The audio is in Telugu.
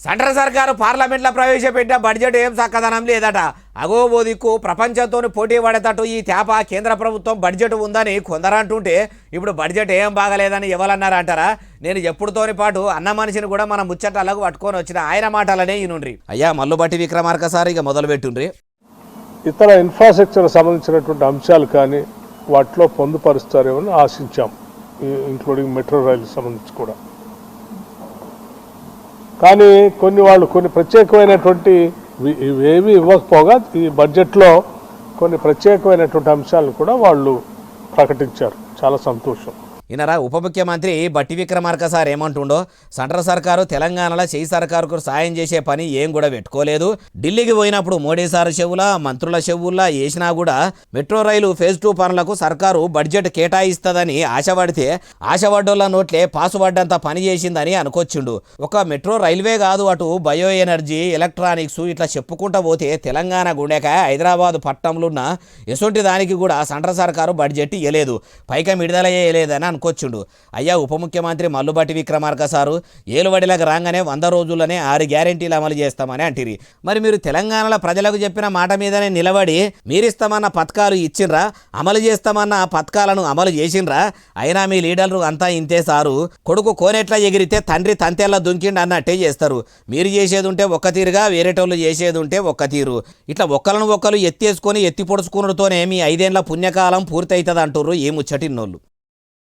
సెంట్రల్ సర్కారు పార్లమెంట్లో ప్రవేశపెట్టిన బడ్జెట్ ఏం చక్కదనం లేదట. అగో దిక్కు ప్రపంచంతో పోటీ పడేటట్టు ఈ తేప కేంద్ర ప్రభుత్వం బడ్జెట్ ఉందని కొందరంటుంటే ఇప్పుడు బడ్జెట్ ఏం బాగలేదని ఎవరన్నారంటారా? నేను ఎప్పుడుతోని పాటు అన్న మనిషిని కూడా మన ముచ్చటాలకు పట్టుకొని వచ్చిన ఆయన మాటలనే ఈనుండ్రి. అయ్యా మల్లుబట్టి విక్రమార్క సార్ ఇక మొదలు పెట్టుండ్రి. ఇతర ఇన్ఫ్రాస్ట్రక్చర్ సంబంధించినటువంటి అంశాలు కానీ వాటిలో పొందుపరుస్తారేమో ఆశించాం, ఇంక్లూడింగ్ మెట్రో రైలు సంబంధించి కూడా. కానీ కొన్ని ప్రత్యేకమైనటువంటి ఇవేవి ఇవ్వకపోగా ఈ బడ్జెట్లో కొన్ని ప్రత్యేకమైనటువంటి అంశాలను కూడా వాళ్ళు ప్రకటించారు. చాలా సంతోషం. ఈయనరా ఉప ముఖ్యమంత్రి బట్టి విక్రమార్క సార్ ఏమంటుండో, సెంట్రల్ సర్కారు తెలంగాణలో చేయి సర్కారుకు సాయం చేసే పని ఏం కూడా పెట్టుకోలేదు. ఢిల్లీకి పోయినప్పుడు మోడీ సార్ చెవుల మంత్రుల చెవుల్లా వేసినా కూడా మెట్రో రైలు ఫేజ్ 2 పనులకు సర్కారు బడ్జెట్ కేటాయిస్తుందని ఆశపడ్డోళ్ళ నోట్లే పాసుపడ్డంత పని చేసిందని అనుకొచ్చిండు. ఒక మెట్రో రైల్వే కాదు, అటు బయో ఎనర్జీ, ఎలక్ట్రానిక్స్ ఇట్లా చెప్పుకుంటా పోతే తెలంగాణ గుండెకాయ హైదరాబాద్ పట్టణంలో ఉన్న ఎసొంటి దానికి కూడా సెంట్రల్ సర్కారు బడ్జెట్ ఇవ్వలేదు, పైగా విడుదల చేయలేదని అనుకొచ్చిండు. అయ్యా ఉప ముఖ్యమంత్రి మల్లుబట్టి విక్రమార్క సారు ఏలుబడిలకు రాగానే 100 రోజుల్లోనే 6 గ్యారెంటీలు అమలు చేస్తామని అంటిరి. మరి మీరు తెలంగాణలో ప్రజలకు చెప్పిన మాట మీదనే నిలబడి మీరిస్తామన్న పథకాలు ఇచ్చిండ్రా, అమలు చేస్తామన్న పథకాలను అమలు చేసిండ్రా? అయినా మీ లీడర్లు అంతా ఇంతే సారు, కొడుకు కోనేట్లా ఎగిరితే తండ్రి తంతెల్లా దుంకిండి అన్నట్టే చేస్తారు. మీరు చేసేది ఉంటే ఒక్క తీరుగా, వేరేటోళ్ళు చేసేది ఉంటే ఒక్క తీరు. ఇట్లా ఒక్కలను ఎత్తేసుకొని ఎత్తి పొడుచుకున్నతోనే మీ 5 ఏళ్ల పుణ్యకాలం పూర్తి అవుతుంది అంటుర్రు ఈ ముచ్చటిన్నోళ్ళు.